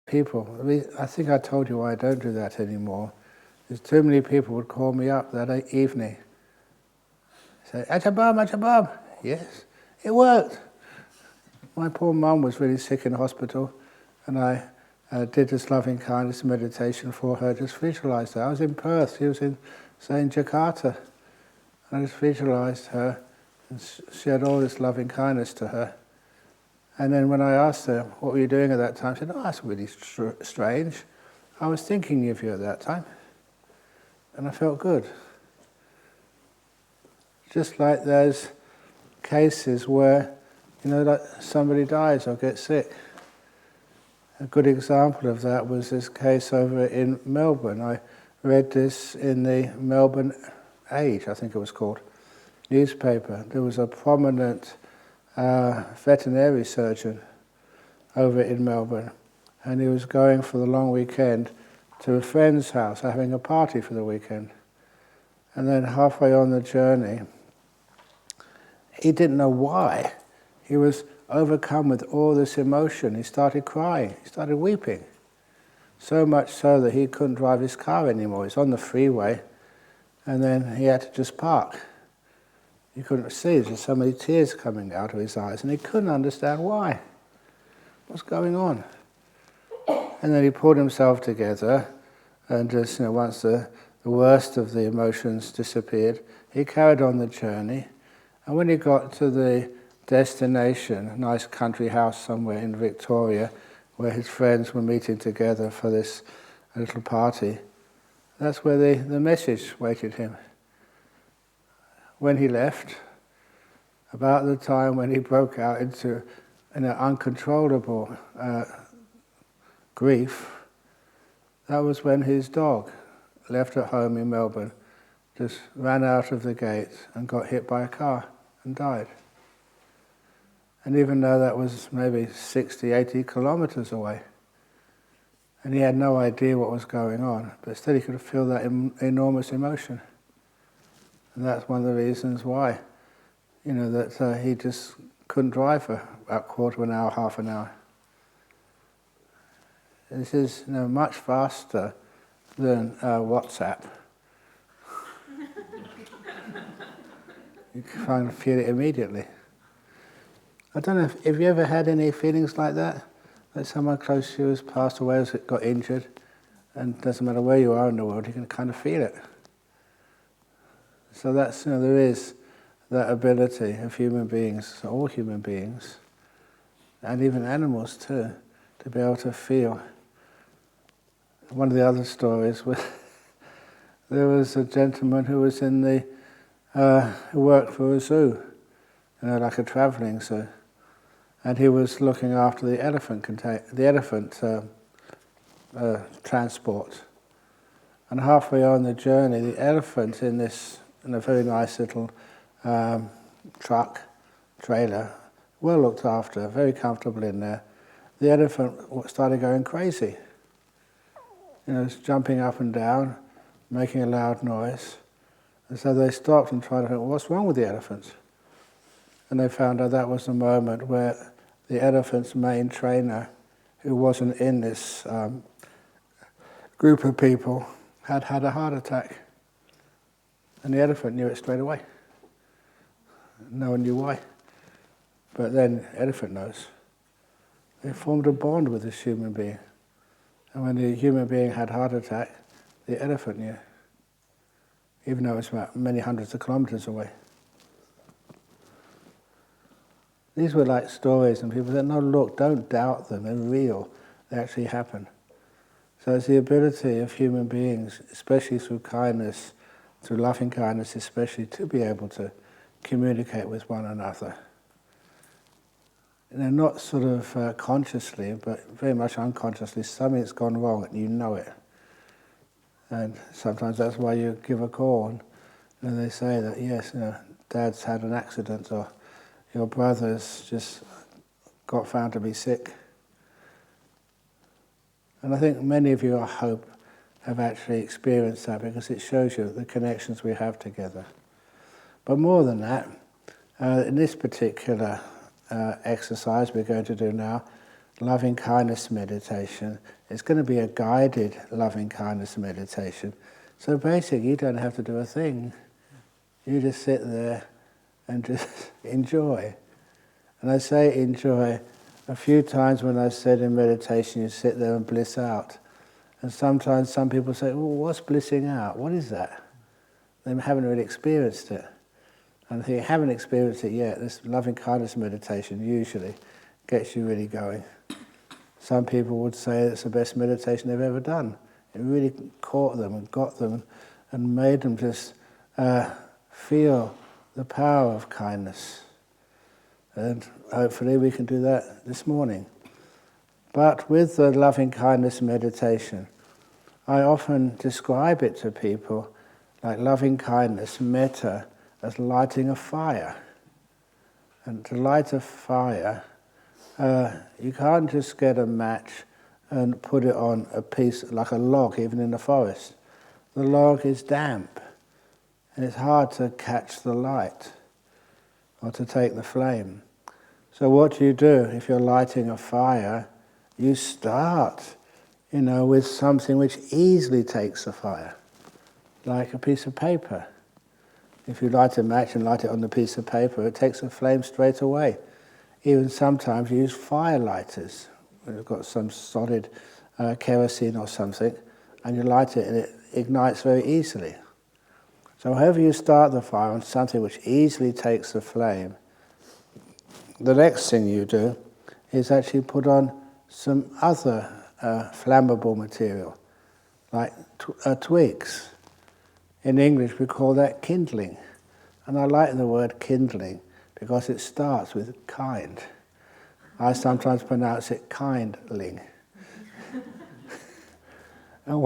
people. I think I told you why I don't do that anymore. There's too many people would call me up that evening. Say, Ajahn, yes, it worked. My poor mum was really sick in hospital, and I did this loving kindness meditation for her. Just visualised her. I was in Perth. She was in Jakarta. I just visualised her, and she had all this loving kindness to her. And then when I asked her, what were you doing at that time? She said, oh, that's really strange. I was thinking of you at that time. And I felt good. Just like those cases where, like somebody dies or gets sick. A good example of that was this case over in Melbourne. I read this in the Melbourne Age, I think it was called, newspaper. There was a prominent veterinary surgeon over in Melbourne, and he was going for the long weekend to a friend's house, having a party for the weekend. And then halfway on the journey, he didn't know why. He was overcome with all this emotion. He started crying, he started weeping. So much so that he couldn't drive his car anymore. He was on the freeway, and then he had to just park. He couldn't see, there's so many tears coming out of his eyes, and he couldn't understand why. What's going on? And then he pulled himself together, and just, once the worst of the emotions disappeared, he carried on the journey. And when he got to the destination, a nice country house somewhere in Victoria, where his friends were meeting together for this little party, that's where the message waited him. When he left, about the time when he broke out into uncontrollable grief, that was when his dog, left at home in Melbourne, just ran out of the gate and got hit by a car and died. And even though that was maybe 60, 80 kilometers away, and he had no idea what was going on, but still he could feel that enormous emotion. And that's one of the reasons why, that he just couldn't drive for about a quarter of an hour, half an hour. This is much faster than WhatsApp. You can feel it immediately. I don't know if you ever had any feelings like that? That someone close to you has passed away, has got injured, and it doesn't matter where you are in the world, you can kind of feel it. So that's, there is that ability of human beings, all human beings, and even animals too, to be able to feel. One of the other stories was there was a gentleman who was who worked for a zoo, like a travelling zoo, and he was looking after the elephant transport. And halfway on the journey, the elephant in a very nice little truck, trailer, well looked after, very comfortable in there. The elephant started going crazy. Was jumping up and down, making a loud noise. And so they stopped and tried to think, what's wrong with the elephant? And they found out that was the moment where the elephant's main trainer, who wasn't in this group of people, had a heart attack. And the elephant knew it straight away. No one knew why. But then the elephant knows. They formed a bond with this human being. And when the human being had a heart attack, the elephant knew. Even though it was about many hundreds of kilometers away. These were like stories, and people said, no, look, don't doubt them, they're real, they actually happen. So it's the ability of human beings, especially through kindness, through loving kindness especially, to be able to communicate with one another. Not sort of consciously, but very much unconsciously, something's gone wrong and you know it. And sometimes that's why you give a call and they say that, yes, Dad's had an accident, or your brother's just got found to be sick. And I think many of you, I hope, have actually experienced that, because it shows you the connections we have together. But more than that, in this particular exercise we're going to do now, loving kindness meditation. It's going to be a guided loving kindness meditation. So basically, you don't have to do a thing. You just sit there and just enjoy. And I say enjoy a few times when I said in meditation, you sit there and bliss out. And sometimes some people say, well, what's blissing out? What is that? They haven't really experienced it. And if you haven't experienced it yet, this loving kindness meditation usually gets you really going. Some people would say it's the best meditation they've ever done. It really caught them and got them and made them just feel the power of kindness. And hopefully we can do that this morning. But with the loving kindness meditation, I often describe it to people like loving kindness, metta, as lighting a fire. And to light a fire, you can't just get a match and put it on a piece, like a log, even in the forest. The log is damp, and it's hard to catch the light or to take the flame. So what do you do if you're lighting a fire? You start, with something which easily takes the fire, like a piece of paper. If you light a match and light it on the piece of paper, it takes the flame straight away. Even sometimes you use fire lighters. You've got some solid kerosene or something, and you light it and it ignites very easily. So however you start the fire on something which easily takes the flame, the next thing you do is actually put on some other flammable material, like twigs. In English we call that kindling. And I like the word kindling because it starts with kind. I sometimes pronounce it kindling. And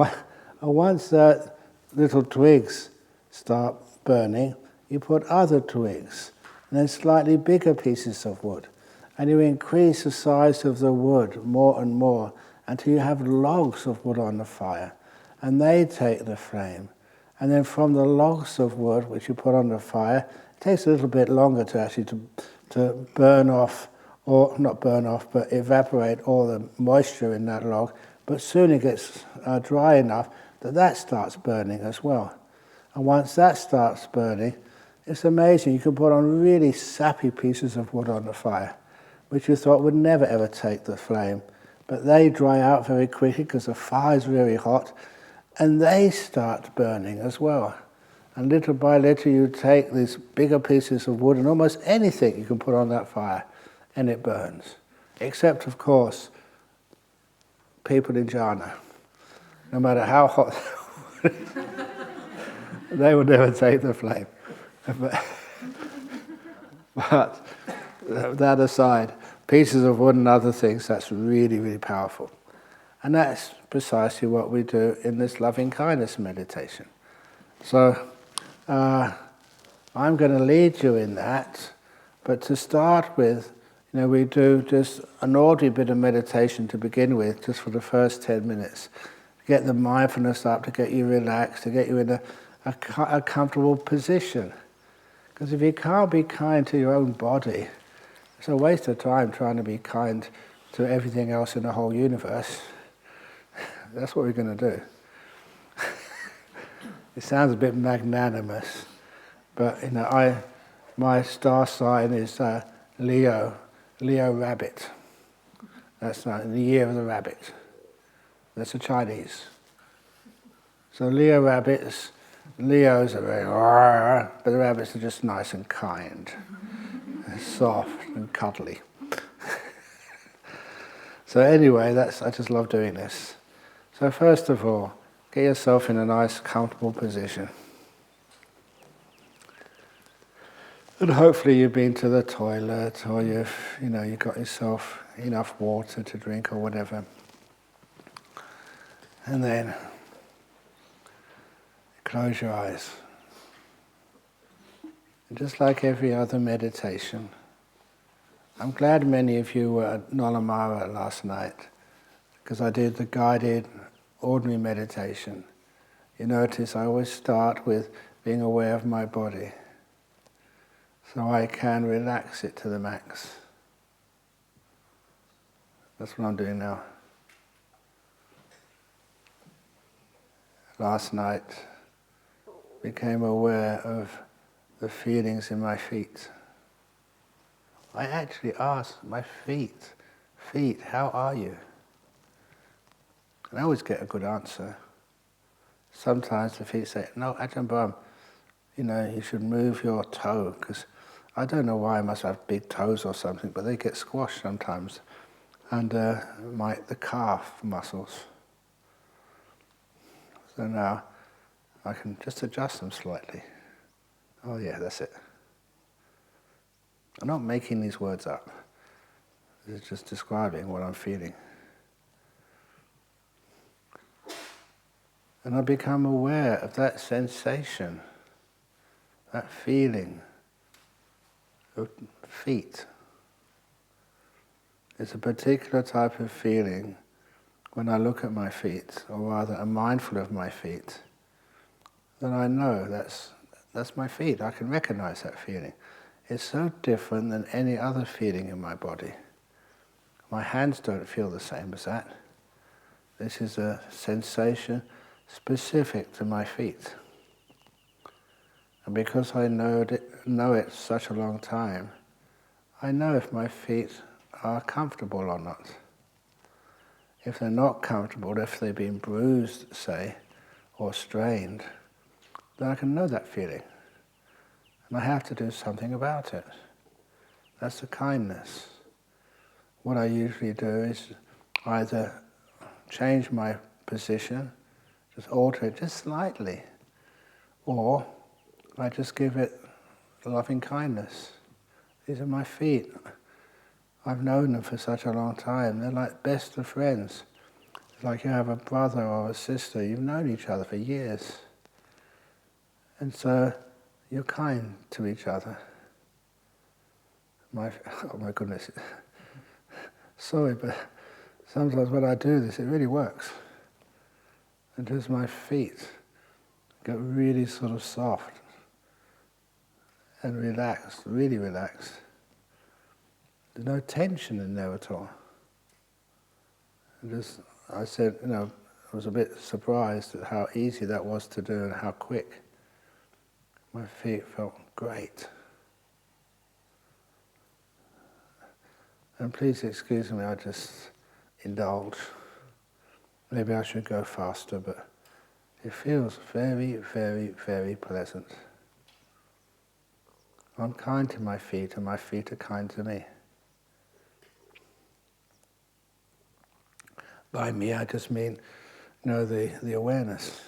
once little twigs start burning, you put other twigs, and then slightly bigger pieces of wood. And you increase the size of the wood more and more until you have logs of wood on the fire. And they take the flame. And then from the logs of wood which you put on the fire, it takes a little bit longer to actually to burn off, or not burn off, but evaporate all the moisture in that log. But soon it gets dry enough that starts burning as well. And once that starts burning, it's amazing. You can put on really sappy pieces of wood on the fire, which you thought would never ever take the flame. But they dry out very quickly because the fire is very hot, and they start burning as well. And little by little you take these bigger pieces of wood and almost anything you can put on that fire, and it burns. Except, of course, people in jhana. No matter how hot they would never take the flame. But that aside, pieces of wood and other things, that's really, really powerful. And that's precisely what we do in this loving kindness meditation. So I'm going to lead you in that, but to start with, we do just an ordinary bit of meditation to begin with, just for the first 10 minutes. To get the mindfulness up, to get you relaxed, to get you in a comfortable position. Because if you can't be kind to your own body, it's a waste of time trying to be kind to everything else in the whole universe. That's what we're going to do. It sounds a bit magnanimous, but my star sign is Leo Rabbit. That's the year of the rabbit. That's the Chinese. So Leos are very, but the rabbits are just nice and kind, and soft and cuddly. So anyway, I just love doing this. So first of all, get yourself in a nice, comfortable position. And hopefully you've been to the toilet, or you've got yourself enough water to drink or whatever. And then close your eyes. And just like every other meditation, I'm glad many of you were at Nolamara last night, because I did the guided ordinary meditation. You notice I always start with being aware of my body, so I can relax it to the max. That's what I'm doing now. Last night, became aware of the feelings in my feet. I actually asked my feet, how are you? And I always get a good answer. Sometimes the feet say, no, Ajahn Brahm, you should move your toe, because I don't know why I must have big toes or something, but they get squashed sometimes under the calf muscles. So now I can just adjust them slightly. Oh yeah, that's it. I'm not making these words up. It's just describing what I'm feeling. And I become aware of that sensation, that feeling of feet. It's a particular type of feeling when I look at my feet, or rather am mindful of my feet, then I know that's my feet. I can recognize that feeling. It's so different than any other feeling in my body. My hands don't feel the same as that. This is a sensation specific to my feet. And because I know it such a long time, I know if my feet are comfortable or not. If they're not comfortable, if they've been bruised, say, or strained, then I can know that feeling. And I have to do something about it. That's the kindness. What I usually do is either change my position, just alter it just slightly, or I just give it loving kindness. These are my feet. I've known them for such a long time. They're like best of friends. It's like you have a brother or a sister. You've known each other for years. And so you're kind to each other. Oh my goodness. Sorry, but sometimes when I do this, it really works. And just my feet get really sort of soft and relaxed, really relaxed. There's no tension in there at all. I said, I was a bit surprised at how easy that was to do and how quick. My feet felt great. And please excuse me, I just indulge. Maybe I should go faster, but it feels very, very, very pleasant. I'm kind to my feet, and my feet are kind to me. By me, I just mean, the awareness.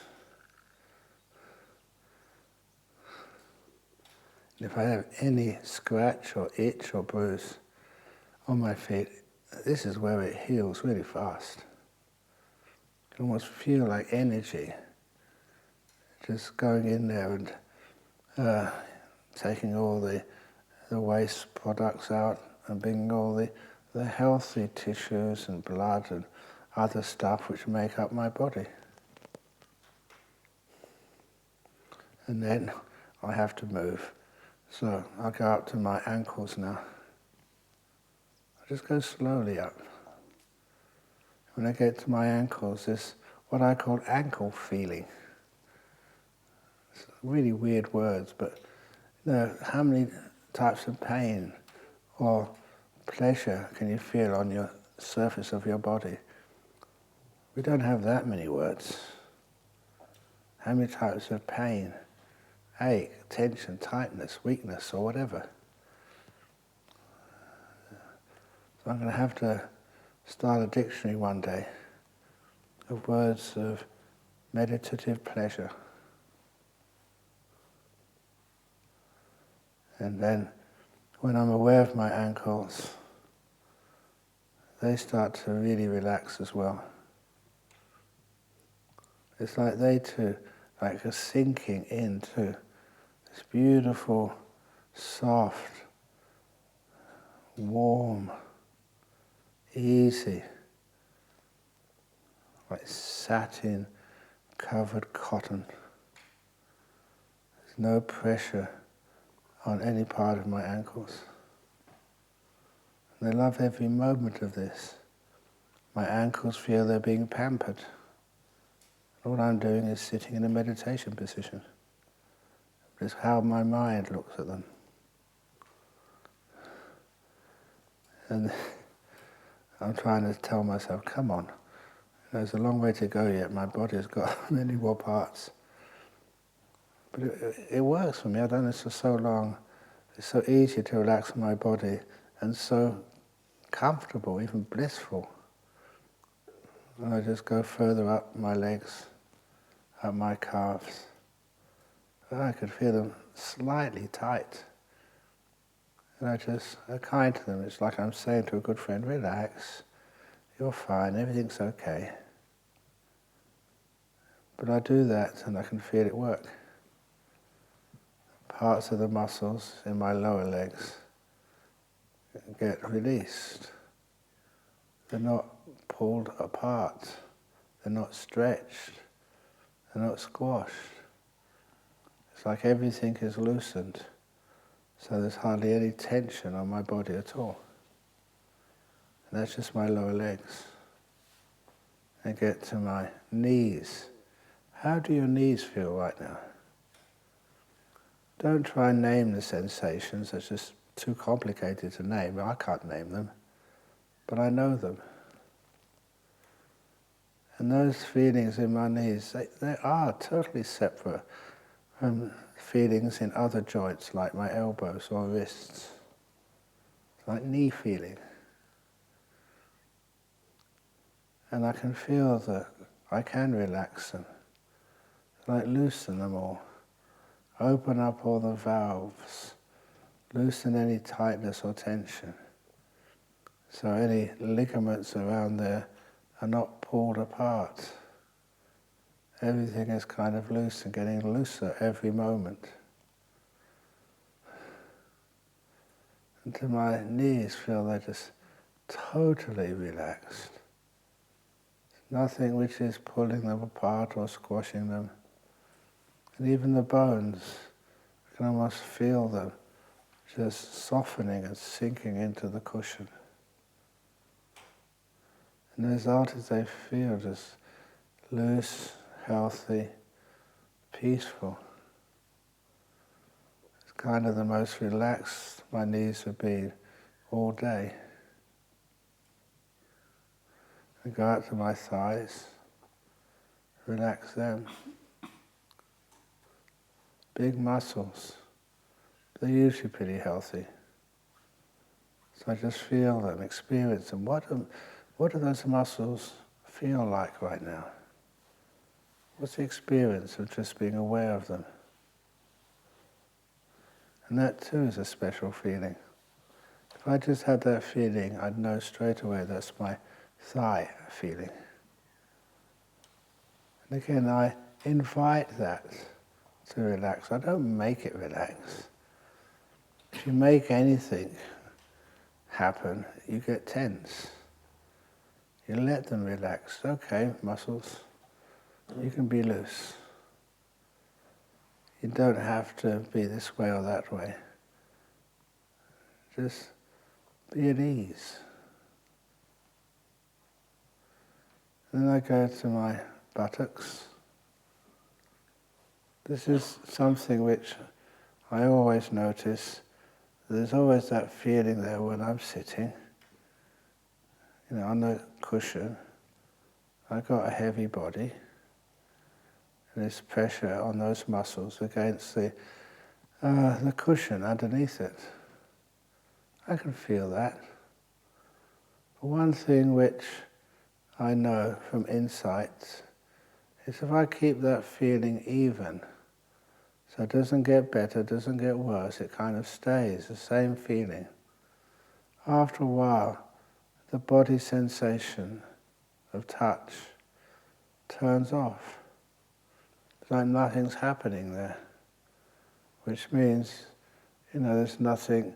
If I have any scratch or itch or bruise on my feet, this is where it heals really fast. You can almost feel like energy just going in there and taking all the waste products out and bringing all the healthy tissues and blood and other stuff which make up my body. And then I have to move. So I'll go up to my ankles now. I just go slowly up. When I get to my ankles, there's what I call ankle feeling. It's really weird words, but how many types of pain or pleasure can you feel on your surface of your body? We don't have that many words. How many types of pain, ache, tension, tightness, weakness, or whatever? So I'm going to have to start a dictionary one day of words of meditative pleasure. And then when I'm aware of my ankles, they start to really relax as well. It's like they too, like are sinking into this beautiful, soft, warm, easy, like satin covered cotton. There's no pressure on any part of my ankles. And I love every moment of this. My ankles feel they're being pampered. All I'm doing is sitting in a meditation position. It's how my mind looks at them. And I'm trying to tell myself, come on, there's a long way to go yet, my body's got many more parts. But it works for me. I've done this for so long. It's so easy to relax my body and so comfortable, even blissful. And I just go further up my legs, up my calves. And I could feel them slightly tight. And I kind to them. It's like I'm saying to a good friend, relax, you're fine, everything's okay. But I do that and I can feel it work. Parts of the muscles in my lower legs get released. They're not pulled apart. They're not stretched. They're not squashed. It's like everything is loosened. So there's hardly any tension on my body at all. And that's just my lower legs. I get to my knees. How do your knees feel right now? Don't try and name the sensations. That's just too complicated to name. I can't name them. But I know them. And those feelings in my knees, they are totally separate from feelings in other joints like my elbows or wrists. Like knee feeling. And I can feel that I can relax them. Like loosen them all. Open up all the valves. Loosen any tightness or tension. So any ligaments around there are not pulled apart. Everything is kind of loose and getting looser every moment. Until my knees feel they're just totally relaxed. Nothing which is pulling them apart or squashing them. And even the bones, I can almost feel them just softening and sinking into the cushion. And the result is they feel just loose, healthy, peaceful. It's kind of the most relaxed my knees have been all day. I go out to my thighs, relax them. Big muscles, they're usually pretty healthy. So I just feel them, experience them. What do those muscles feel like right now? What's the experience of just being aware of them? And that too is a special feeling. If I just had that feeling, I'd know straight away that's my thigh feeling. And again, I invite that to relax. I don't make it relax. If you make anything happen, you get tense. You let them relax. Okay, muscles, you can be loose. You don't have to be this way or that way. Just be at ease. Then I go to my buttocks. This is something which I always notice. There's always that feeling there when I'm sitting, on the cushion. I've got a heavy body, and there's pressure on those muscles against the cushion underneath it. I can feel that. But one thing which I know from insight is if I keep that feeling even, so it doesn't get better, doesn't get worse, it kind of stays, the same feeling. After a while, the body sensation of touch turns off. It's like nothing's happening there, which means, there's nothing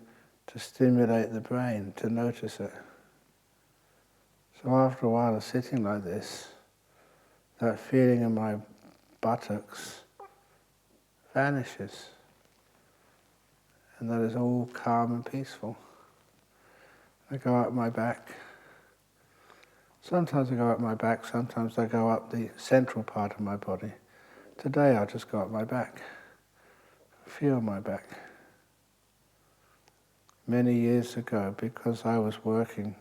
to stimulate the brain to notice it. So after a while of sitting like this, that feeling in my buttocks vanishes. And that is all calm and peaceful. I go up my back, Sometimes I go up my back, sometimes I go up the central part of my body. Today I just go up my back, feel my back. Many years ago, because I was working,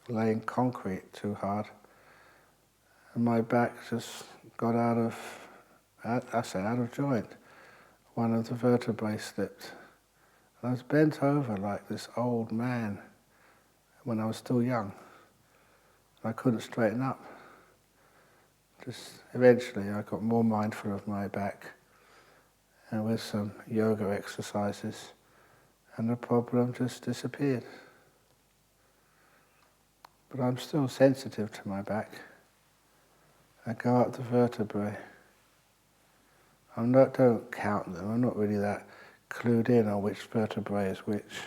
laying concrete too hard, and my back just got out of joint. One of the vertebrae slipped. And I was bent over like this old man when I was still young. I couldn't straighten up. Just eventually I got more mindful of my back, and with some yoga exercises, and the problem just disappeared. But I'm still sensitive to my back. I go up the vertebrae. Don't count them, I'm not really that clued in on which vertebrae is which.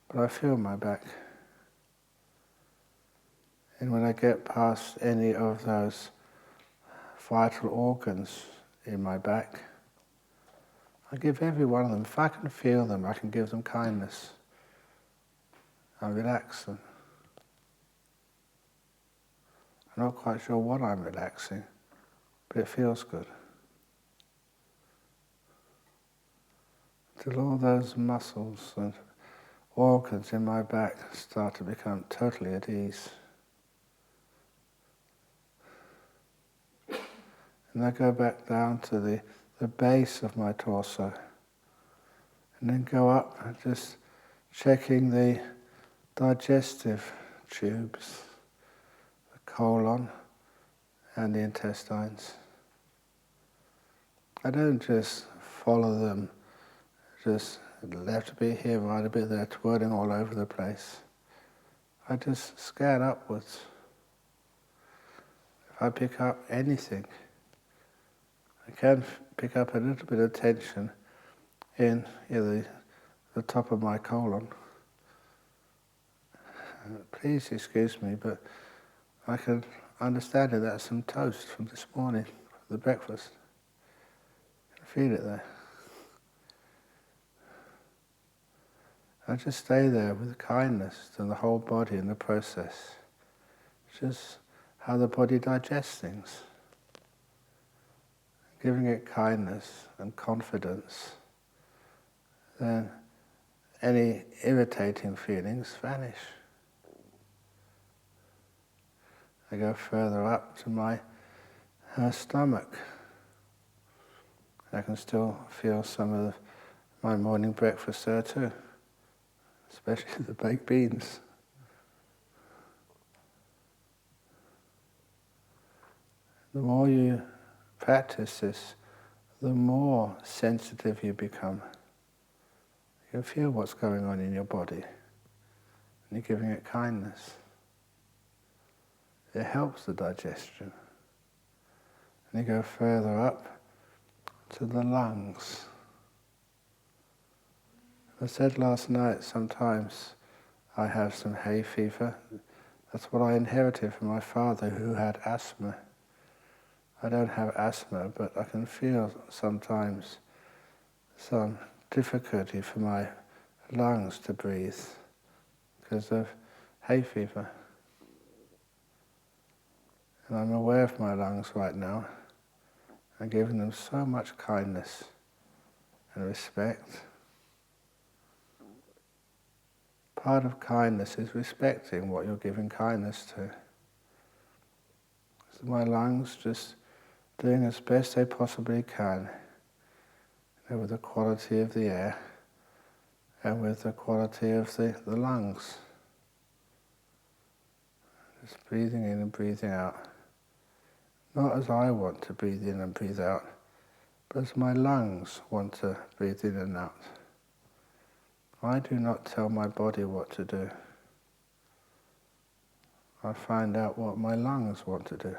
But I feel my back. And when I get past any of those vital organs in my back, I give every one of them, if I can feel them, I can give them kindness. I relax them. I'm not quite sure what I'm relaxing, but it feels good. Till all those muscles and organs in my back start to become totally at ease. And I go back down to the base of my torso, and then go up, just checking the digestive tubes, the colon and the intestines. I don't just follow them, just left a bit here, right a bit there, twirling all over the place. I just scan upwards. If I pick up anything, I can pick up a little bit of tension in the top of my colon. Please excuse me, but I can understand that that's some toast from this morning, the breakfast. I can feel it there. I just stay there with kindness to the whole body in the process. Just how the body digests things. Giving it kindness and confidence, then any irritating feelings vanish. I go further up to my stomach. I can still feel some of my morning breakfast there too, especially the baked beans. The more you practice this, the more sensitive you become. You feel what's going on in your body, and you're giving it kindness. It helps the digestion. And you go further up to the lungs. I said last night, sometimes I have some hay fever. That's what I inherited from my father, who had asthma. I don't have asthma, but I can feel sometimes some difficulty for my lungs to breathe because of hay fever. And I'm aware of my lungs right now. I'm giving them so much kindness and respect. Part of kindness is respecting what you're giving kindness to. So my lungs just doing as best they possibly can, with the quality of the air and with the quality of the lungs. Just breathing in and breathing out. Not as I want to breathe in and breathe out, but as my lungs want to breathe in and out. I do not tell my body what to do. I find out what my lungs want to do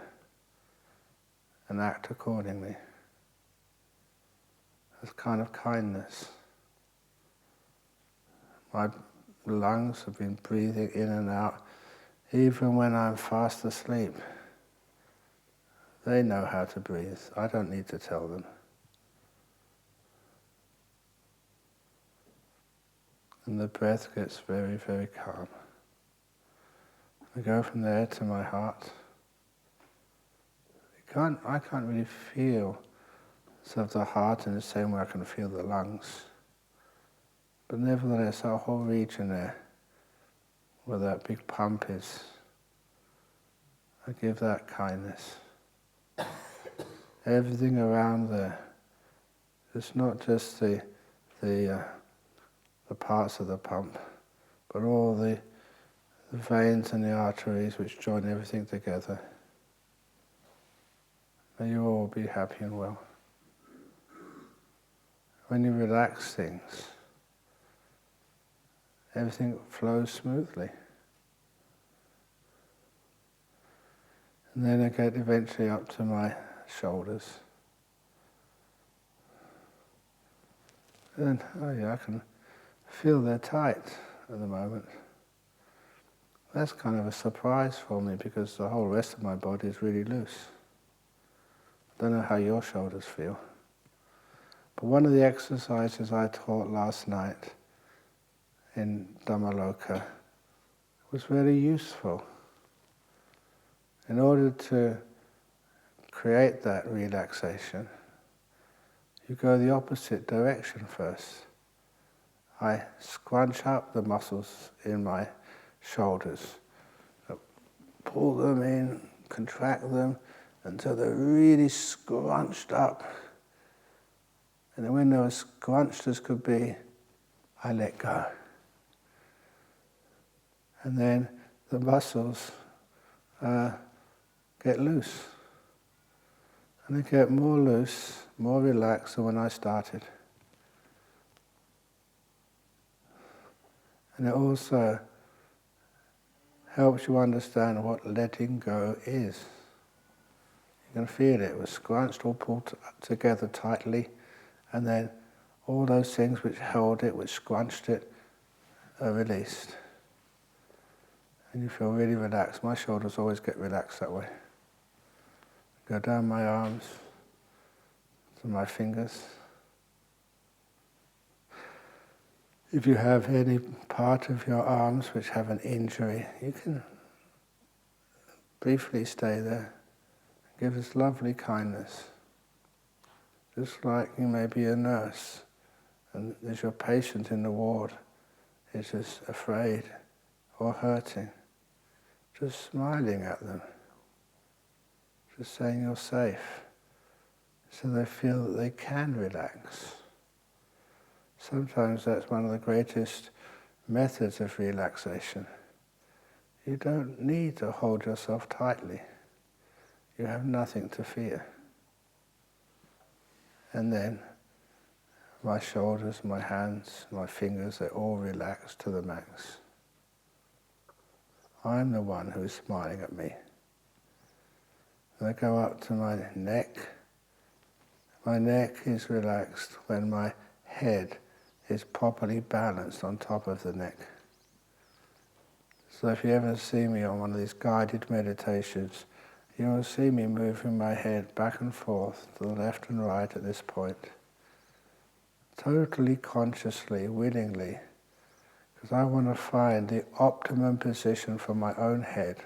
and act accordingly. That's kind of kindness. My lungs have been breathing in and out even when I'm fast asleep. They know how to breathe. I don't need to tell them. And the breath gets very, very calm. We go from there to my heart. I can't really feel sort of the heart in the same way I can feel the lungs. But nevertheless, our whole region there, where that big pump is, I give that kindness. Everything around there, it's not just the parts of the pump, but all the veins and the arteries which join everything together. May you all be happy and well. When you relax things, everything flows smoothly. And then I get eventually up to my shoulders. And, oh yeah, I can feel they're tight at the moment. That's kind of a surprise for me because the whole rest of my body is really loose. I don't know how your shoulders feel. But one of the exercises I taught last night in Dhammaloka was very useful. In order to create that relaxation, you go the opposite direction first. I scrunch up the muscles in my shoulders, pull them in, contract them until they're really scrunched up. And then when they're as scrunched as could be, I let go. And then the muscles get loose. And they get more loose, more relaxed than when I started. And it also helps you understand what letting go is. You can feel it was scrunched or pulled together tightly, and then all those things which held it, which scrunched it, are released. And you feel really relaxed. My shoulders always get relaxed that way. Go down my arms to my fingers. If you have any part of your arms which have an injury, you can briefly stay there. Give this lovely kindness. Just like you may be a nurse and there's your patient in the ward is just afraid or hurting. Just smiling at them. Just saying you're safe. So they feel that they can relax. Sometimes that's one of the greatest methods of relaxation. You don't need to hold yourself tightly. You have nothing to fear. And then my shoulders, my hands, my fingers, they're all relaxed to the max. I'm the one who is smiling at me. And I go up to my neck. My neck is relaxed when my head is properly balanced on top of the neck. So if you ever see me on one of these guided meditations, you will see me moving my head back and forth to the left and right at this point. Totally consciously, willingly, because I want to find the optimum position for my own head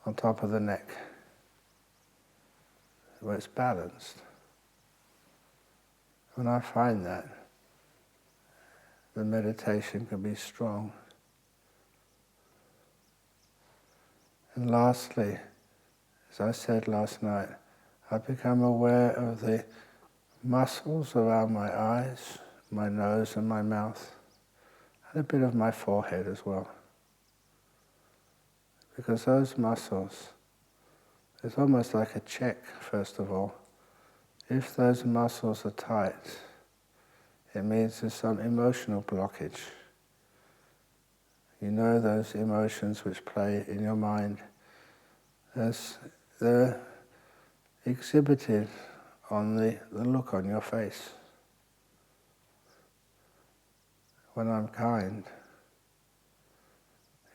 on top of the neck, where it's balanced. When I find that, the meditation can be strong. And lastly, as I said last night, I become aware of the muscles around my eyes, my nose and my mouth, and a bit of my forehead as well. Because those muscles, it's almost like a check, first of all. If those muscles are tight, it means there's some emotional blockage. You know those emotions which play in your mind as they're exhibited on the look on your face. When I'm kind,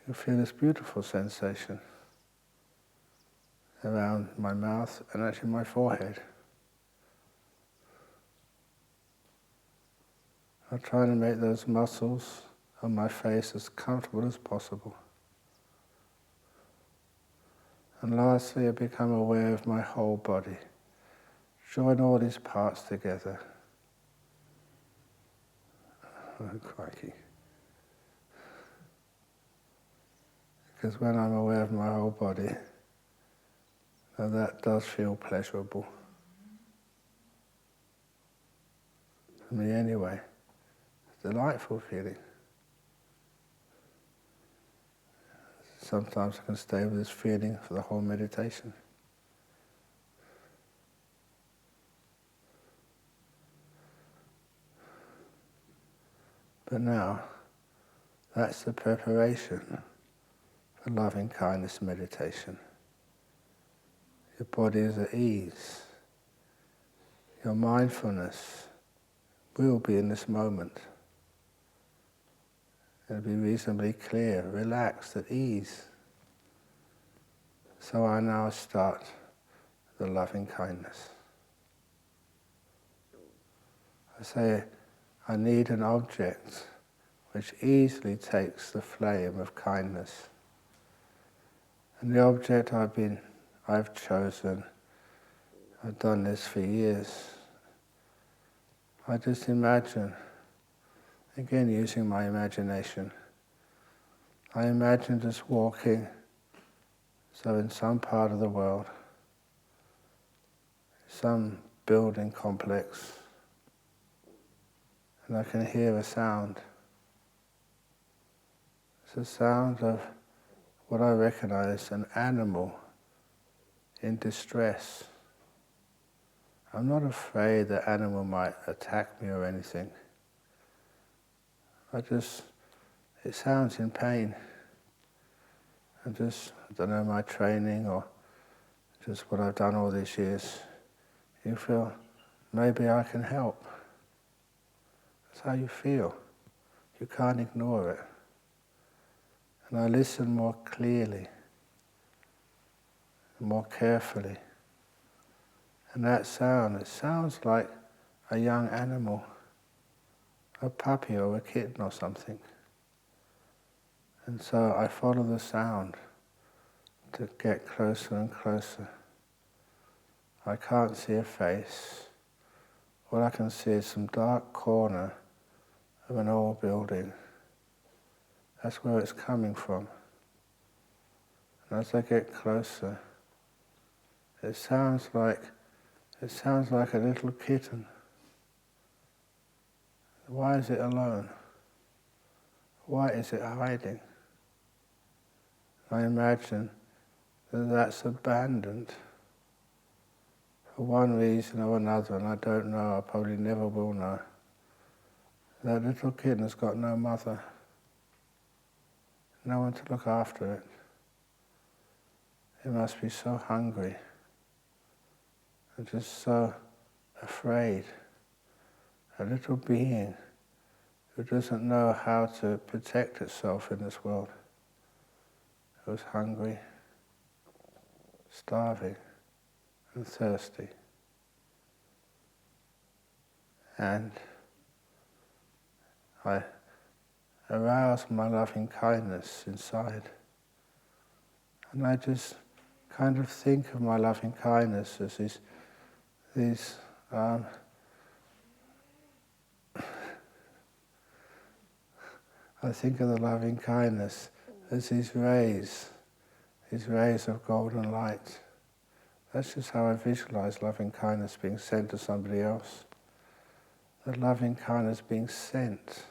you feel this beautiful sensation around my mouth and actually my forehead. I try to make those muscles on my face as comfortable as possible. And lastly, I become aware of my whole body. Join all these parts together. Oh, crikey. Because when I'm aware of my whole body, that does feel pleasurable. For me anyway. It's a delightful feeling. Sometimes I can stay with this feeling for the whole meditation. But now, that's the preparation for loving kindness meditation. Your body is at ease. Your mindfulness will be in this moment. It'll be reasonably clear, relaxed, at ease. So I now start the loving kindness. I say, I need an object which easily takes the flame of kindness. And the object I've chosen, I've done this for years. I just imagine, again using my imagination, I imagine just walking, so in some part of the world, some building complex, and I can hear a sound. It's a sound of what I recognize an animal in distress. I'm not afraid the animal might attack me or anything. It sounds in pain. I don't know, my training or just what I've done all these years. You feel, maybe I can help. That's how you feel. You can't ignore it. And I listen more clearly, more carefully. And that sound, it sounds like a young animal, a puppy or a kitten or something. And so I follow the sound to get closer and closer. I can't see a face. All I can see is some dark corner of an old building. That's where it's coming from. And as I get closer, it sounds like a little kitten. Why is it alone? Why is it hiding? I imagine that that's abandoned for one reason or another, and I don't know, I probably never will know. That little kitten has got no mother, no one to look after it. It must be so hungry and just so afraid. A little being who doesn't know how to protect itself in this world. It was hungry, starving, and thirsty. And I arouse my loving kindness inside. And I just kind of think of my loving kindness as these I think of the loving kindness as these rays of golden light. That's just how I visualize loving kindness being sent to somebody else. The loving kindness being sent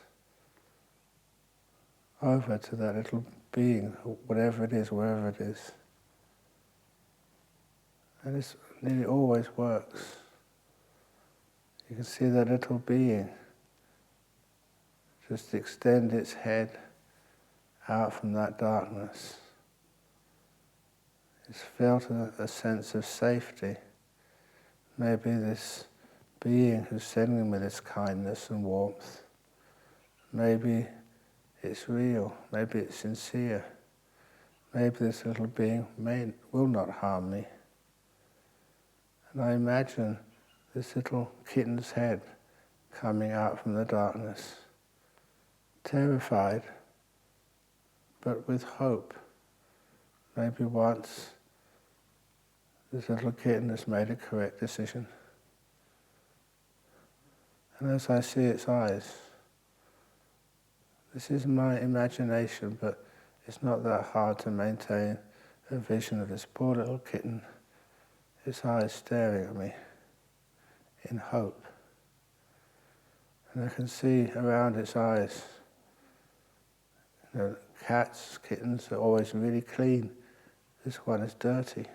over to that little being, whatever it is, wherever it is. And this nearly always works. You can see that little being just extend its head out from that darkness. It's felt a sense of safety. Maybe this being who's sending me this kindness and warmth, maybe it's real, maybe it's sincere. Maybe this little being will not harm me. And I imagine this little kitten's head coming out from the darkness, terrified, but with hope. Maybe once this little kitten has made a correct decision. And as I see its eyes, this is my imagination, but it's not that hard to maintain a vision of this poor little kitten, its eyes staring at me in hope. And I can see around its eyes, cats, kittens are always really clean. This one is dirty.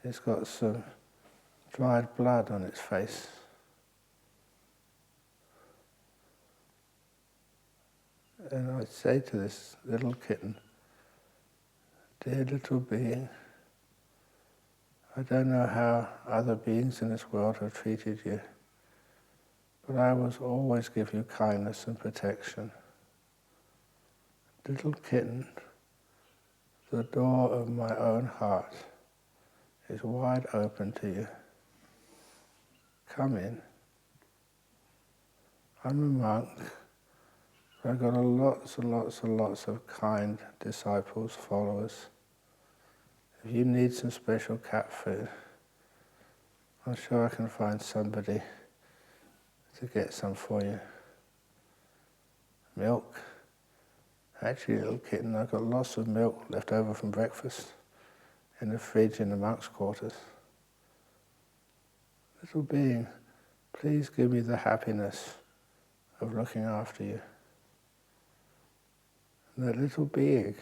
It's got some dried blood on its face. And I say to this little kitten, dear little being, I don't know how other beings in this world have treated you, but I will always give you kindness and protection. Little kitten, the door of my own heart is wide open to you. Come in. I'm a monk. I've got lots and lots and lots of kind disciples, followers. If you need some special cat food, I'm sure I can find somebody to get some for you. Milk. Actually, little kitten, I've got lots of milk left over from breakfast in the fridge in the monks' quarters. Little being, please give me the happiness of looking after you. And that little being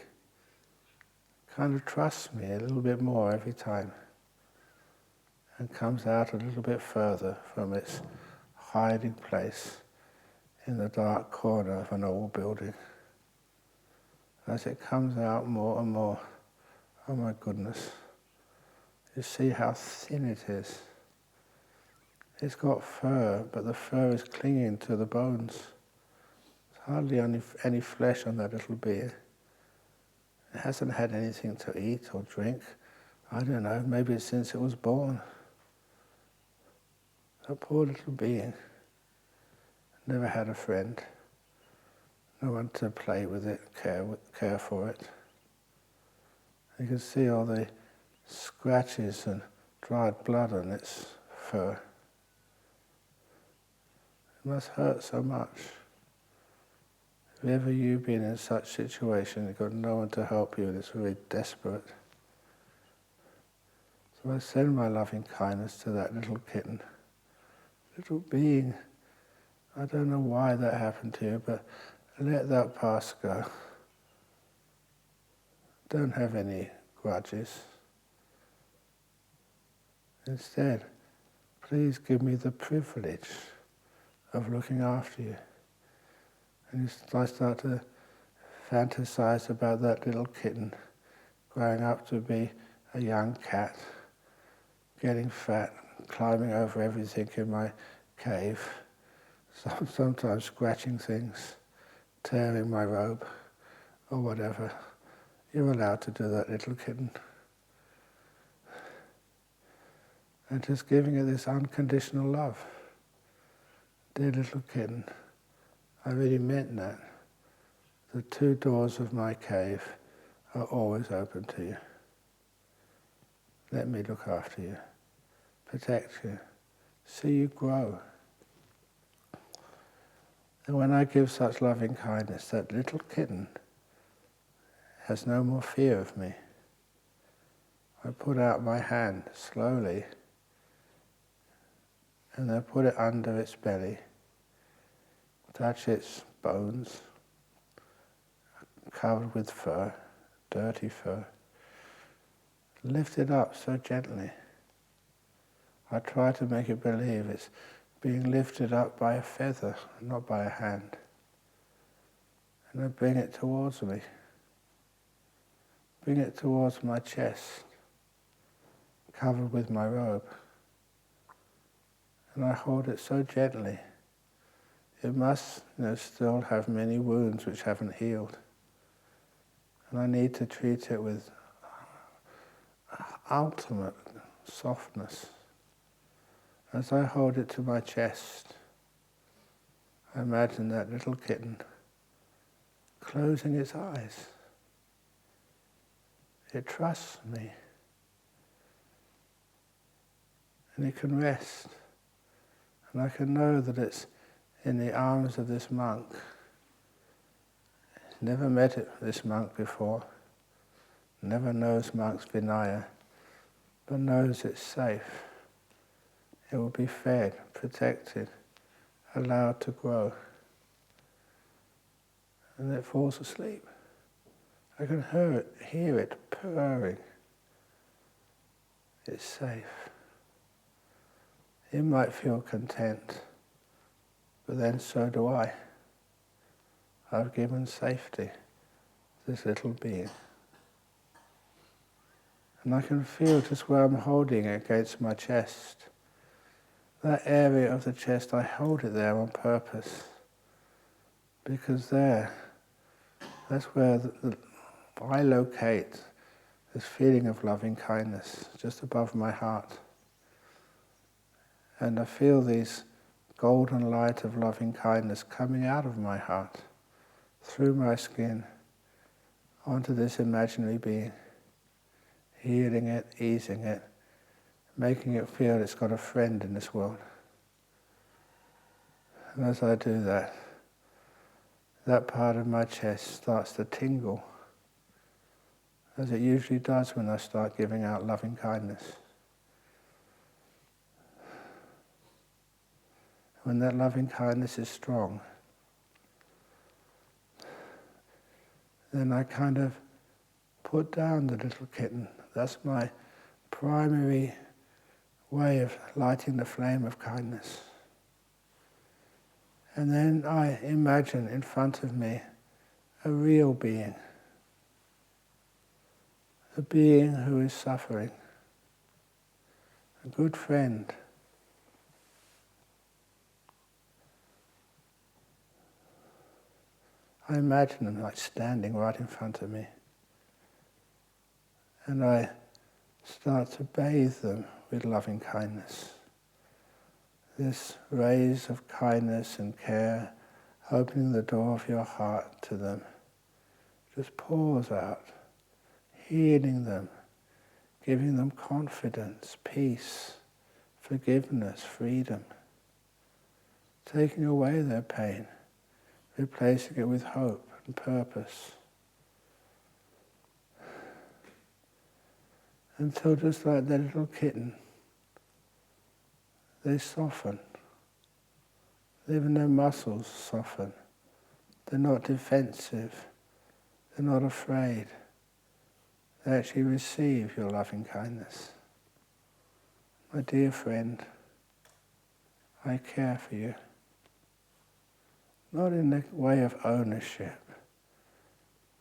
kind of trusts me a little bit more every time and comes out a little bit further from its hiding place in the dark corner of an old building. As it comes out more and more, oh my goodness, you see how thin it is. It's got fur, but the fur is clinging to the bones. There's hardly any flesh on that little being. It hasn't had anything to eat or drink. I don't know, maybe since it was born. That poor little being never had a friend. No one to play with it, care for it. You can see all the scratches and dried blood on its fur. It must hurt so much. Have ever you been in such a situation, you've got no one to help you and it's really desperate? So I send my loving kindness to that little kitten. Little being, I don't know why that happened to you, but let that past go. Don't have any grudges. Instead, please give me the privilege of looking after you. And I start to fantasize about that little kitten growing up to be a young cat, getting fat, climbing over everything in my cave, sometimes scratching things, tearing my robe, or whatever. You're allowed to do that, little kitten. And just giving it this unconditional love. Dear little kitten, I really meant that. The two doors of my cave are always open to you. Let me look after you, protect you, see you grow. And when I give such loving kindness, that little kitten has no more fear of me. I put out my hand slowly and then put it under its belly, touch its bones, covered with fur, dirty fur, lift it up so gently. I try to make it believe it's being lifted up by a feather, not by a hand. And I bring it towards me. Bring it towards my chest, covered with my robe. And I hold it so gently. It must still have many wounds which haven't healed. And I need to treat it with ultimate softness. As I hold it to my chest, I imagine that little kitten closing its eyes. It trusts me. and it can rest. And I can know that it's in the arms of this monk. He's never met this monk before, never knows monk's Vinaya, but knows it's safe. It will be fed, protected, allowed to grow. And it falls asleep. I can hear it purring. It's safe. It might feel content, but then so do I. I've given safety to this little being. And I can feel just where I'm holding it against my chest. That area of the chest, I hold it there on purpose. Because that's where I locate this feeling of loving kindness, just above my heart. And I feel these golden light of loving kindness coming out of my heart, through my skin, onto this imaginary being, healing it, easing it, making it feel it's got a friend in this world. And as I do that, that part of my chest starts to tingle, as it usually does when I start giving out loving kindness. When that loving kindness is strong, then I kind of put down the little kitten. That's my primary way of lighting the flame of kindness. And then I imagine in front of me a real being, a being who is suffering, a good friend. I imagine them like standing right in front of me. And I start to bathe them with loving kindness. This rays of kindness and care, opening the door of your heart to them, just pours out, healing them, giving them confidence, peace, forgiveness, freedom, taking away their pain, replacing it with hope and purpose. Until just like that little kitten, they soften. Even their muscles soften. They're not defensive. They're not afraid. They actually receive your loving kindness. My dear friend, I care for you. Not in the way of ownership,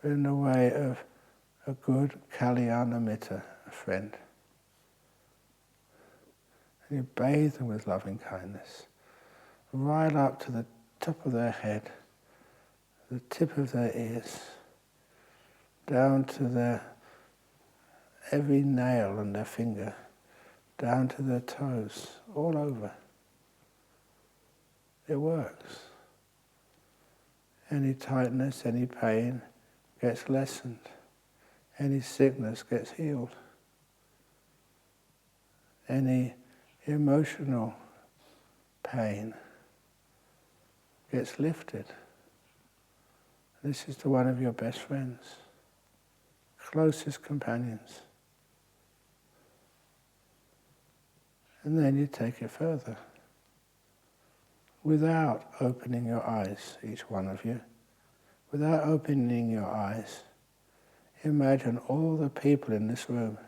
but in the way of a good Kalyana Mitta, a friend. And you bathe them with loving kindness, right up to the top of their head, the tip of their ears, down to their every nail on their finger, down to their toes, all over. It works. Any tightness, any pain gets lessened. Any sickness gets healed. Any emotional pain gets lifted. This is to one of your best friends, closest companions. And then you take it further. Without opening your eyes, each one of you, without opening your eyes, imagine all the people in this room,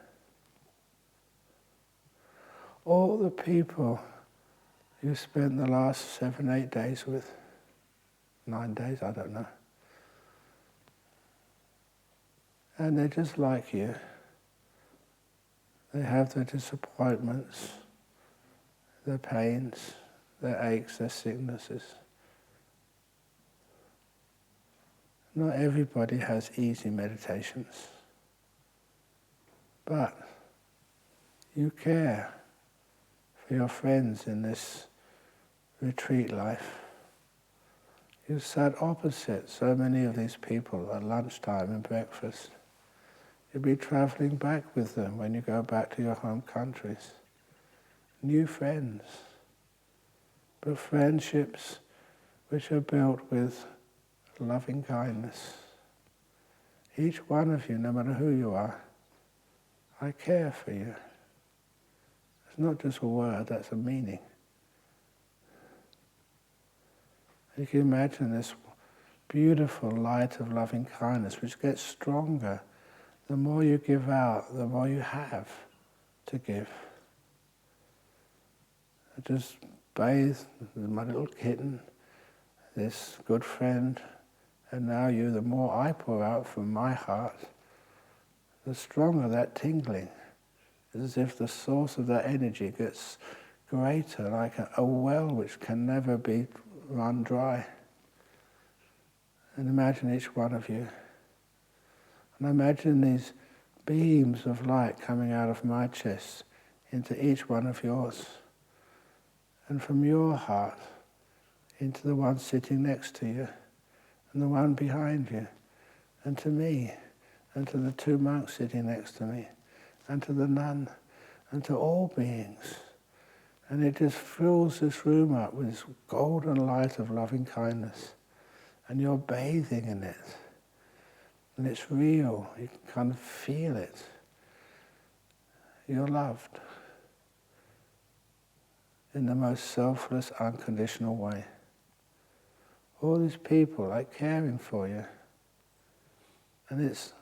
all the people you spent the last 7, 8 days with, 9 days, I don't know. And they're just like you. They have their disappointments, their pains, their aches, their sicknesses. Not everybody has easy meditations, but you care for your friends in this retreat life. You sat opposite so many of these people at lunchtime and breakfast. You'll be traveling back with them when you go back to your home countries. new friends, but friendships which are built with loving kindness. Each one of you, no matter who you are, I care for you. It's not just a word, that's a meaning. You can imagine this beautiful light of loving kindness which gets stronger the more you give out, the more you have to give. I just bathed my little kitten, this good friend, and now you, the more I pour out from my heart, the stronger that tingling. It's as if the source of that energy gets greater, like a well which can never be run dry. And imagine each one of you. And imagine these beams of light coming out of my chest into each one of yours. And from your heart into the one sitting next to you, and the one behind you, and to me, and to the two monks sitting next to me, and to the nun, and to all beings. And it just fills this room up with this golden light of loving kindness. And you're bathing in it. And it's real. You can kind of feel it. You're loved in the most selfless, unconditional way. All these people are caring for you. And it's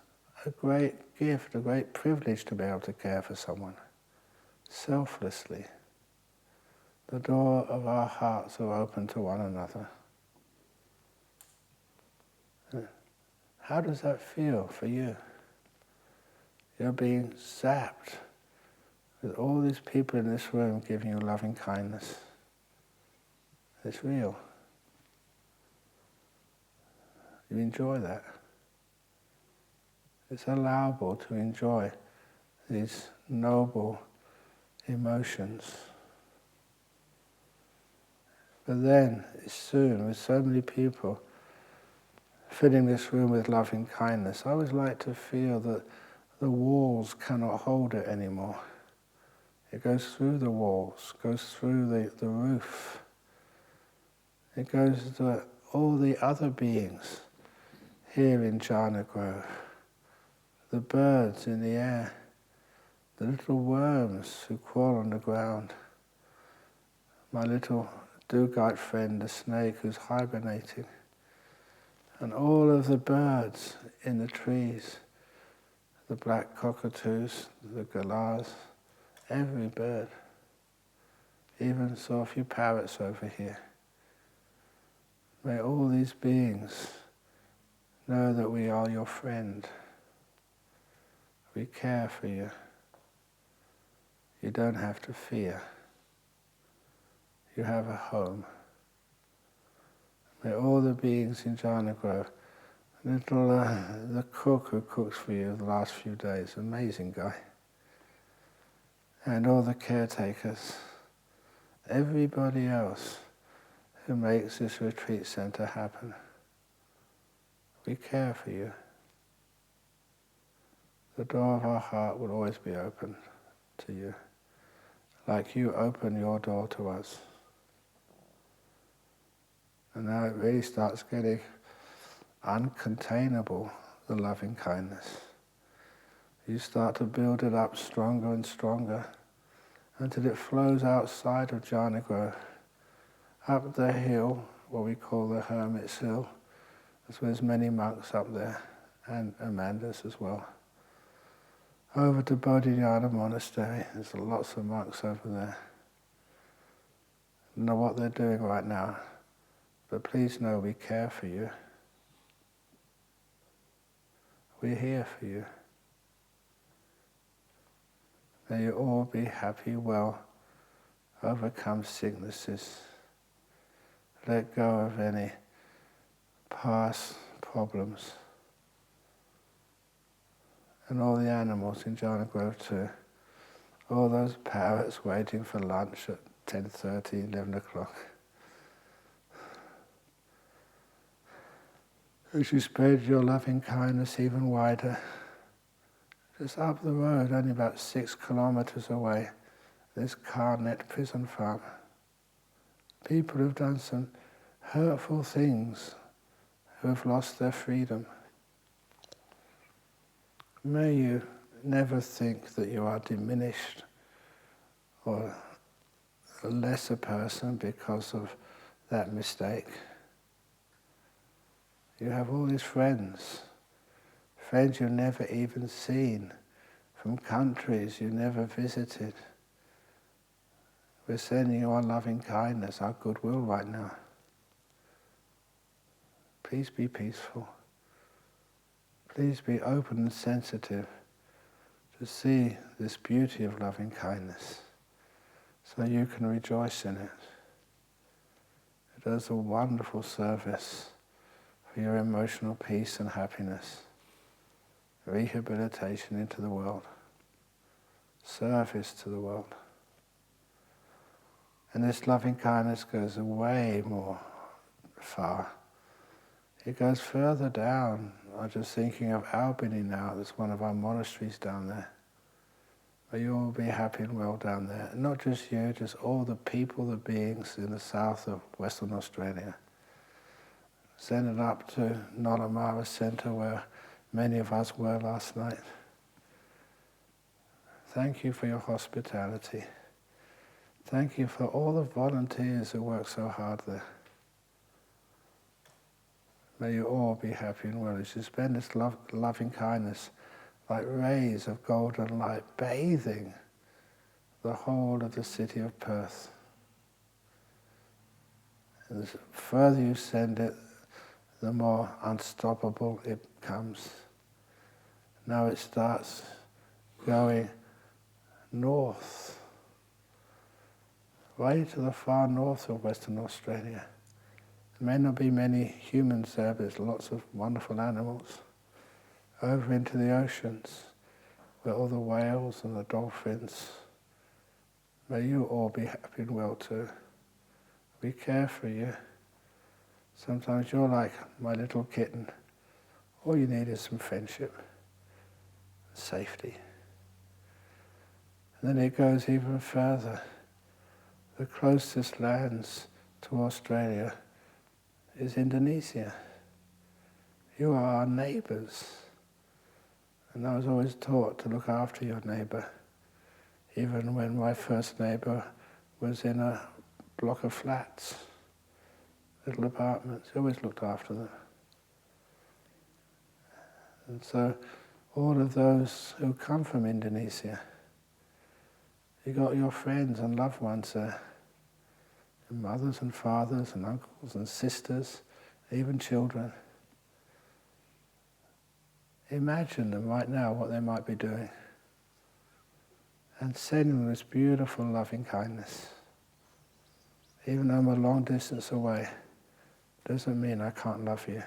a great gift, a great privilege to be able to care for someone selflessly. The door of our hearts are open to one another. How does that feel for you? You're being zapped with all these people in this room giving you loving kindness. It's real. You enjoy that. It's allowable to enjoy these noble emotions. But then, soon, with so many people filling this room with loving kindness, I always like to feel that the walls cannot hold it anymore. It goes through the walls, goes through the roof. It goes to all the other beings here in Jhana Grove, the birds in the air, the little worms who crawl on the ground, my little Dugite friend, the snake who's hibernating, and all of the birds in the trees, the black cockatoos, the galahs, every bird. Even saw a few parrots over here. May all these beings know that we are your friend. We care for you. You don't have to fear. You have a home. May all the beings in Jhana Grove, the cook who cooks for you the last few days, amazing guy, and all the caretakers, everybody else who makes this retreat center happen. We care for you. The door of our heart will always be open to you, like you open your door to us. And now it really starts getting uncontainable, the loving kindness. You start to build it up stronger and stronger until it flows outside of Jhana Grove, up the hill, what we call the Hermit's Hill. There's many monks up there, and Amanda's as well. Over to Bodhinyana Monastery, there's lots of monks over there. I don't know what they're doing right now, but please know we care for you. We're here for you. May you all be happy, well, overcome sicknesses, let go of any past problems. And all the animals in Jhana Grove too. All those parrots waiting for lunch at 10:30, 11 o'clock. As you spread your loving kindness even wider, just up the road, only about 6 kilometers away, this car net prison farm. People who've done some hurtful things, who have lost their freedom. May you never think that you are diminished or a lesser person because of that mistake. You have all these friends you've never even seen, from countries you never visited. We're sending you our loving kindness, our goodwill right now. Please be peaceful. Please be open and sensitive to see this beauty of loving kindness so you can rejoice in it. It does a wonderful service for your emotional peace and happiness, rehabilitation into the world, service to the world. And this loving kindness goes way more far. It goes further down. I'm just thinking of Albany now. There's one of our monasteries down there. May you all be happy and well down there. And not just you, just all the people, the beings in the south of Western Australia. Send it up to Nollamara Centre where many of us were last night. Thank you for your hospitality. Thank you for all the volunteers who work so hard there. May you all be happy and well as you spend this loving kindness like rays of golden light bathing the whole of the city of Perth. And the further you send it, the more unstoppable it comes. Now it starts going north, right to the far north of Western Australia. There may not be many humans there, but there's lots of wonderful animals. Over into the oceans, where all the whales and the dolphins. May you all be happy and well too. We care for you. Sometimes you're like my little kitten. All you need is some friendship, safety. And then it goes even further. The closest lands to Australia is Indonesia. You are our neighbours. And I was always taught to look after your neighbour. Even when my first neighbour was in a block of flats, little apartments, I always looked after them. And so all of those who come from Indonesia, you got your friends and loved ones there, and mothers and fathers and uncles and sisters, even children. Imagine them right now, what they might be doing. And send them this beautiful loving kindness. Even though I'm a long distance away, doesn't mean I can't love you.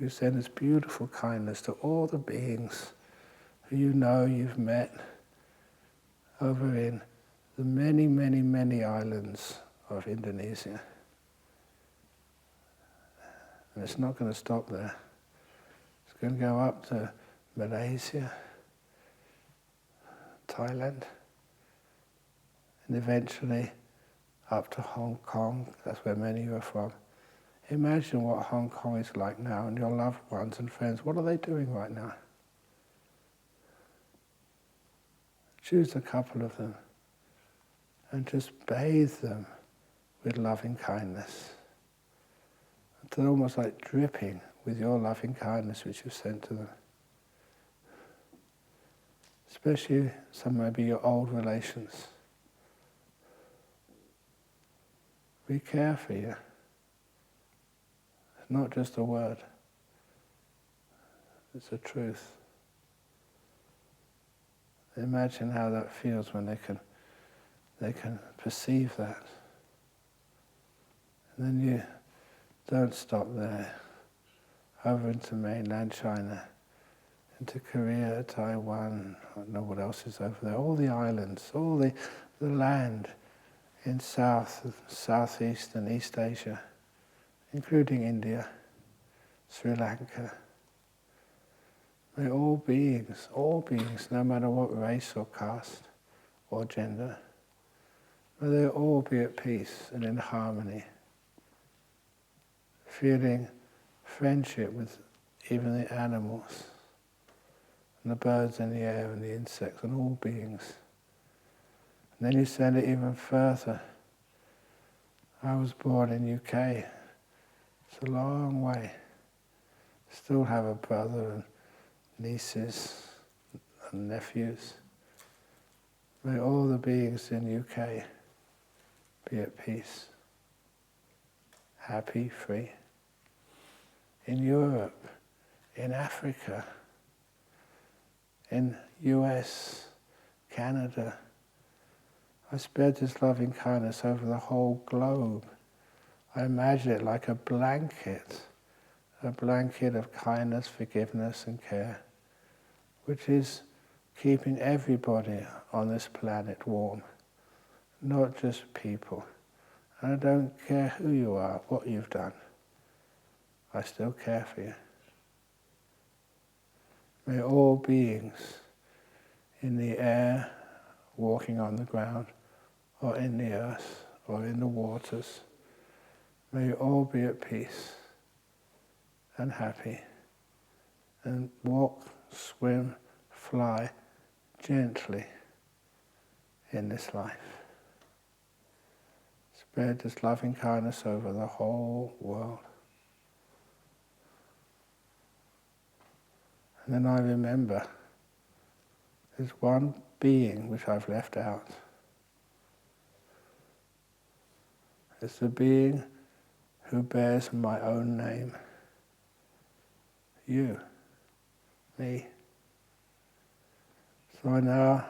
You send this beautiful kindness to all the beings who you know you've met over in the many, many, many islands of Indonesia. And it's not going to stop there. It's going to go up to Malaysia, Thailand, and eventually up to Hong Kong. That's where many of you are from. Imagine what Hong Kong is like now, and your loved ones and friends. What are they doing right now? Choose a couple of them and just bathe them with loving kindness. They're almost like dripping with your loving kindness which you've sent to them. Especially some maybe your old relations. We care for you. It's not just a word. It's a truth. Imagine how that feels when they can perceive that. And then you don't stop there. Over into mainland China, into Korea, Taiwan, I don't know what else is over there, all the islands, all the land in Southeast and East Asia, including India, Sri Lanka. May all beings, no matter what race or caste or gender. May they all be at peace and in harmony, feeling friendship with even the animals, and the birds in the air and the insects and all beings. And then you send it even further. I was born in UK. It's a long way. Still have a brother and nieces and nephews. May all the beings in UK be at peace, happy, free. In Europe, in Africa, in US, Canada, I spread this loving kindness over the whole globe. I imagine it like a blanket of kindness, forgiveness and care, which is keeping everybody on this planet warm, not just people. And I don't care who you are, what you've done. I still care for you. May all beings in the air, walking on the ground, or in the earth, or in the waters, may you all be at peace and happy, and walk, swim, fly gently in this life. Spread this loving kindness over the whole world. And then I remember there's one being which I've left out. It's the being who bears my own name. You, me. So I now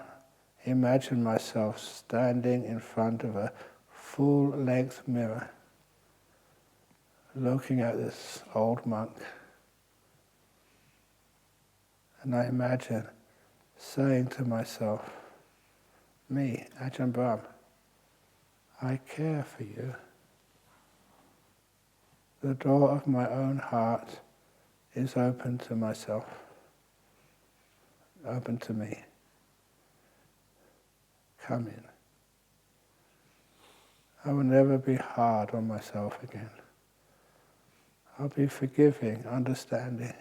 imagine myself standing in front of a full-length mirror, looking at this old monk. And I imagine saying to myself, me, Ajahn Brahm, I care for you. The door of my own heart is open to myself, open to me. Come in. I will never be hard on myself again. I'll be forgiving, understanding,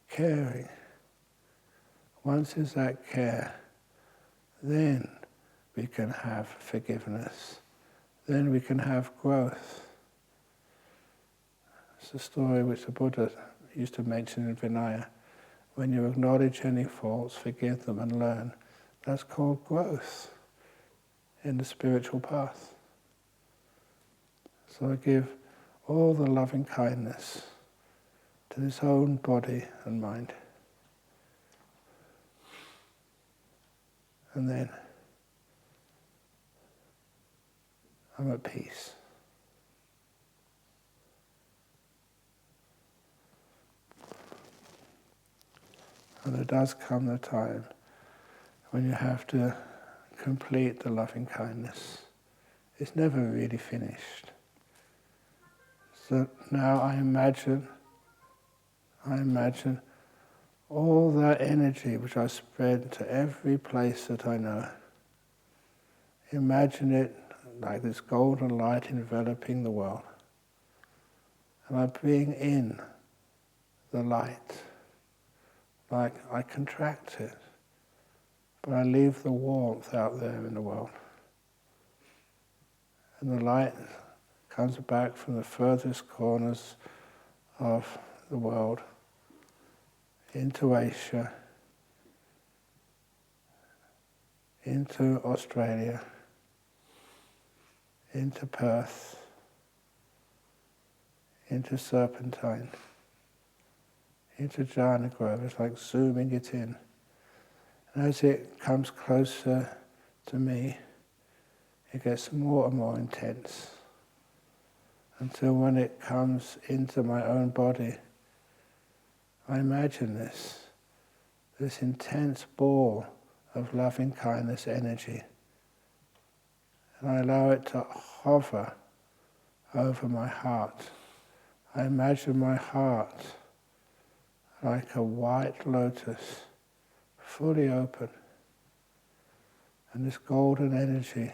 caring. Once there's that care, then we can have forgiveness. Then we can have growth. It's a story which the Buddha used to mention in Vinaya. When you acknowledge any faults, forgive them and learn, that's called growth in the spiritual path. So I give all the loving kindness to this own body and mind. And then I'm at peace. And there does come the time when you have to complete the loving kindness. It's never really finished. So now I imagine all that energy which I spread to every place that I know. Imagine it like this golden light enveloping the world. And I bring in the light, like I contract it, but I leave the warmth out there in the world. And the light comes back from the furthest corners of the world into Asia, into Australia, into Perth, into Serpentine, into Jhana Grove. It's like zooming it in. And as it comes closer to me, it gets more and more intense, until when it comes into my own body, I imagine this intense ball of loving kindness energy, and I allow it to hover over my heart. I imagine my heart like a white lotus, fully open, and this golden energy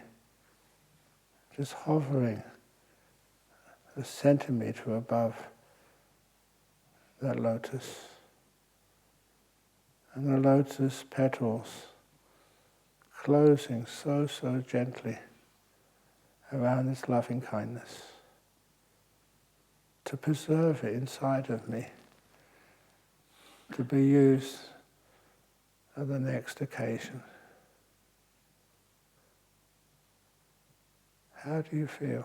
just hovering a centimetre above that lotus. And the lotus petals closing so gently around this loving kindness, to preserve it inside of me, to be used at the next occasion. How do you feel?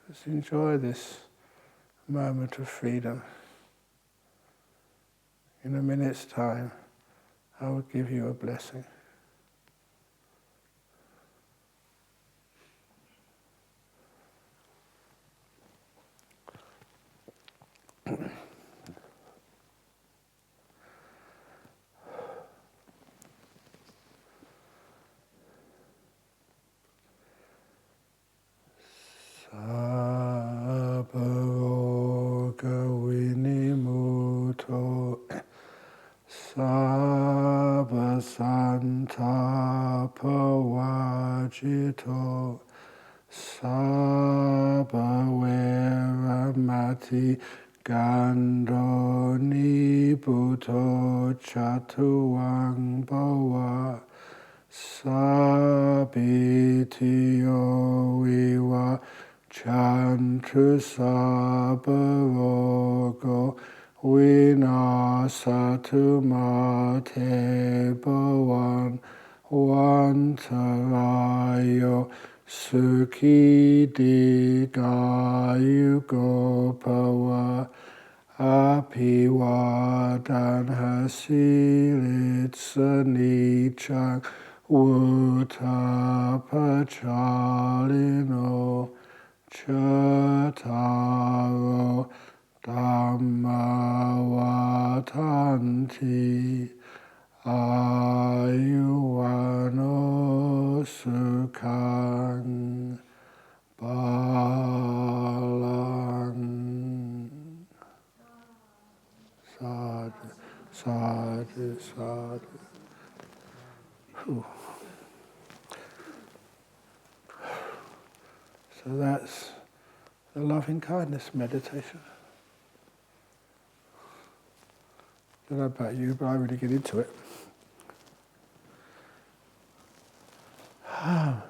Just enjoy this moment of freedom. In a minute's time, I will give you a blessing. Sabaroga vinimuto Sabasanta pavajito Sabaveramati gando nibuto chatuang bhava Sabitiyo viva chantu sabarogo vinasatu mate bhavan vantarayo sukhi digayugo bhava Apivadan hasiritsanicang Utapachalino Chataro Dhammavatanti Ayuvano Sukhang Balang. Sadhu, sadhu, sadhu. Whew. So that's the loving kindness meditation. I don't know about you, but I really get into it. Now,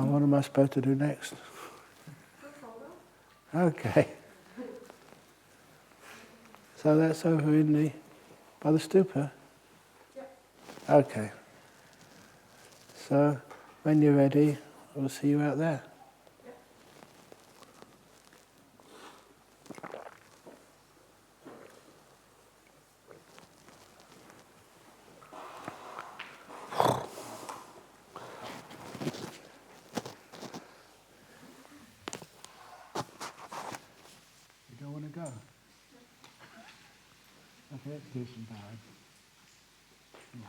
what am I supposed to do next? Okay. So that's over by the stupa? Yeah. Okay. So when you're ready, we'll see you out there. You don't want to go? Okay, let's do some bad. Yeah.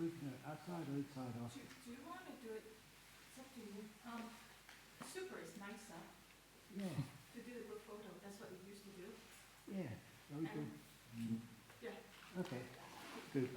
We can do it outside or inside or? Do you want to do it? It's up to you. Super is nicer Yeah, to do the group photo. That's what we used to do. yeah. Very good. Yeah. Okay, good.